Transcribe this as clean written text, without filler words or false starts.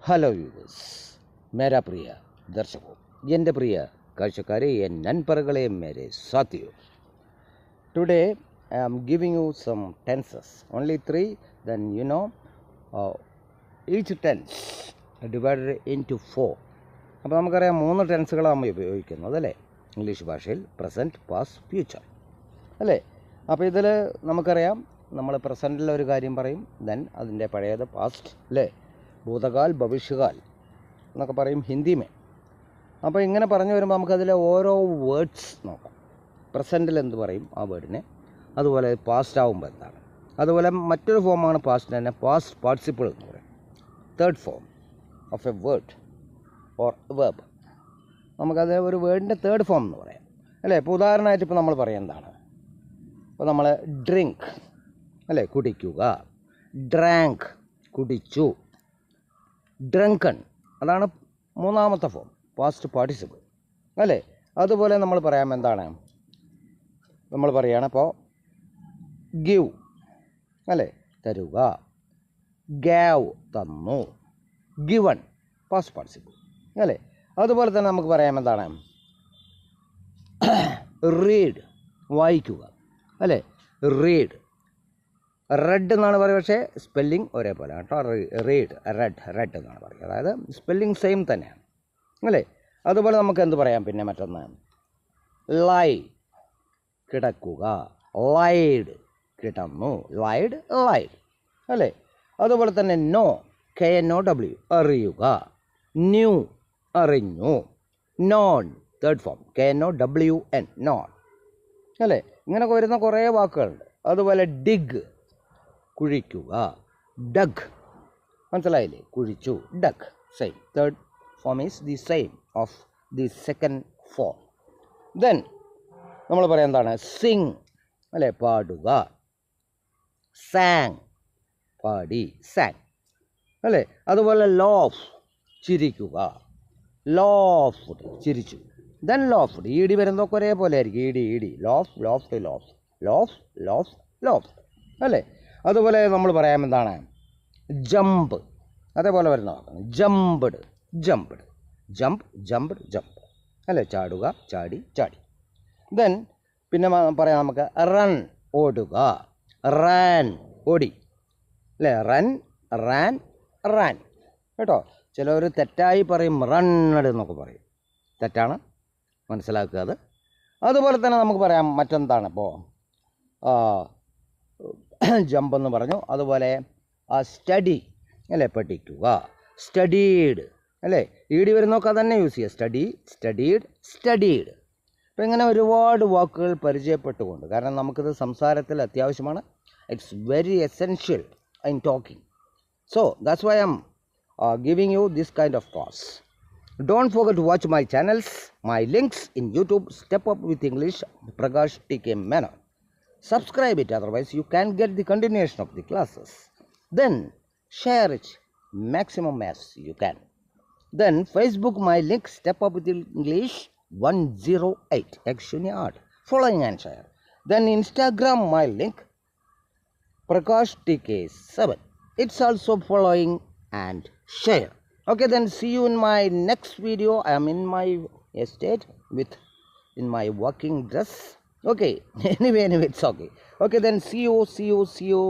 Hello viewers, മേരാ പ്രിയ ദർശകോ, എൻ്റെ പ്രിയ കാഴ്ചക്കാരെ, എൻ നൻപറുകളെ, മേരെ സാത്തിയോ. Today I am giving you some tenses, only 3. Then each tense divided into 4. അപ്പോൾ നമുക്കറിയാം 3 ടെൻസുകളാണ് നമ്മൾ ഉപയോഗിക്കുന്നത് അല്ലേ, ഇംഗ്ലീഷ് ഭാഷയിൽ. പ്രസൻറ്റ്, പാസ്റ്റ്, ഫ്യൂച്ചർ അല്ലേ. അപ്പോൾ ഇതിൽ നമുക്കറിയാം, നമ്മൾ പ്രസൻറ്റിലൊരു കാര്യം പറയും, ദെൻ അതിൻ്റെ പഴയത് പാസ്റ്റ് അല്ലേ, ഭൂതകാൽ, ഭവിഷ്യകാൽ എന്നൊക്കെ പറയും ഹിന്ദിമേ. അപ്പോൾ ഇങ്ങനെ പറഞ്ഞു വരുമ്പോൾ നമുക്കതിലെ ഓരോ വേർഡ്സ് നോക്കാം. പ്രസൻറ്റിൽ എന്ത് പറയും ആ വേർഡിനെ, അതുപോലെ പാസ്റ്റ് ആകുമ്പോൾ എന്താണ്, അതുപോലെ മറ്റൊരു ഫോമാണ് പാസ്റ്റ് തന്നെ, പാസ്റ്റ് പാർട്ടിസിപ്പിൾ എന്ന് പറയും. Third form of A word or verb. നമുക്കത് ഒരു വേർഡിൻ്റെ തേർഡ് ഫോം എന്ന് പറയാം അല്ലേ. ഇപ്പോൾ ഉദാഹരണമായിട്ട് ഇപ്പോൾ നമ്മൾ പറയാം എന്താണ്, ഇപ്പോൾ നമ്മൾ ഡ്രിങ്ക് അല്ലേ, കുടിക്കുക. ഡ്രാങ്ക്, കുടിച്ചു. ഡ്രങ്കൺ, അതാണ് മൂന്നാമത്തെ ഫോം, പാസ്റ്റ് പാർട്ടിസിപ്പിൾ അല്ലേ. അതുപോലെ നമ്മൾ പറയാം എന്താണ്, നമ്മൾ പറയുകയാണ് ഇപ്പോൾ ഗിവ് അല്ലേ, തരുക. ഗാവ്, തന്നു. ഗിവൺ, പാസ്റ്റ് പാർട്ടിസിപ്പിൾ അല്ലേ. അതുപോലെ തന്നെ നമുക്ക് പറയാം എന്താണ്, റീഡ്, വായിക്കുക അല്ലേ, റീഡ്. റെഡ് എന്നാണ് പറയുക, പക്ഷേ സ്പെല്ലിംഗ് ഒരേപോലെ കേട്ടോ. റീഡ്, റെഡ് എന്നാണ് പറയുക, അതായത് സ്പെല്ലിംഗ് സെയിം തന്നെയാണ് അല്ലേ. അതുപോലെ നമുക്ക് എന്ത് പറയാം പിന്നെ മറ്റൊന്ന്, ലൈ, കിടക്കുക. ലൈഡ്, കിടന്നു. ലൈഡ്, ലൈഡ് അല്ലേ. അതുപോലെ തന്നെ നോ, KNOW, അറിയുക. ന്യൂ, അറിഞ്ഞു. Non, third form, KNOWN, non അല്ലേ. ഇങ്ങനെയൊക്കെ വരുന്ന കുറേ വാക്കുകളുണ്ട്. അതുപോലെ ഡിഗ്, കുഴിക്കുക. ഡഗ്, മനസ്സിലായില്ലേ, കുഴിച്ചു. Dug, same. Third form is the same of the second form. Then നമ്മൾ പറയാം എന്താണ്, സിങ് അല്ലേ, പാടുക. സാങ്, പാടി. സാങ് അല്ലേ. അതുപോലെ ലോഫ്, ചിരിക്കുക. ലോഫ്ഡ്, ചിരിച്ചു. ദെൻ ലോഫ്ഡ്, ഇടി വരുന്നതൊക്കെ ഒരേപോലെ ആയിരിക്കും. ഇടി. Loaf, laughed, loaf. Loaf, loaf, laughed അല്ലേ. അതുപോലെ നമ്മൾ പറയാം എന്താണ്, ജമ്പ്, അതേപോലെ വരുന്ന വാക്കാണ്. Jumped, jumped. Jump, jumped, jump അല്ലേ. ചാടുക, ചാടി, ചാടി. ദെൻ പിന്നെ പറയാം നമുക്ക് റൺ, ഓടുക. റാൻ, ഓടി അല്ലേ. റൺ, റാൻ, റാൻ കേട്ടോ. ചിലവർ തെറ്റായി പറയും, റണ്ണഡ് എന്നൊക്കെ പറയും. തെറ്റാണ്, മനസ്സിലാക്കുക അത്. അതുപോലെ തന്നെ നമുക്ക് പറയാം മറ്റെന്താണ്, ഇപ്പോൾ ജമ്പ് എന്ന് പറഞ്ഞു. അതുപോലെ സ്റ്റഡി അല്ലേ, പഠിക്കുക. സ്റ്റഡീഡ് അല്ലേ, ഈടി വരുന്നൊക്കെ തന്നെ യൂസ് ചെയ്യുക. Study, studied, studied. അപ്പോൾ ഇങ്ങനെ ഒരുപാട് വാക്കുകൾ പരിചയപ്പെട്ടുകൊണ്ട്, കാരണം നമുക്കിത് സംസാരത്തിൽ അത്യാവശ്യമാണ്. It's very essential in talking. So that's why I M giving you this kind of course. Don't forget to watch my channels, my links in YouTube, Step Up with English, Prakash TK Menon. Subscribe it, otherwise you can't get the continuation of the classes. Then share it maximum as you can. Then Facebook, my link, Step Up with English 108 X Art, following and share. Then Instagram, my link, Prakash TK7, it's also following and share. Okay, then see you in my next video. I am in my estate in my working dress. Okay, anyway, it's okay. Okay, then see you.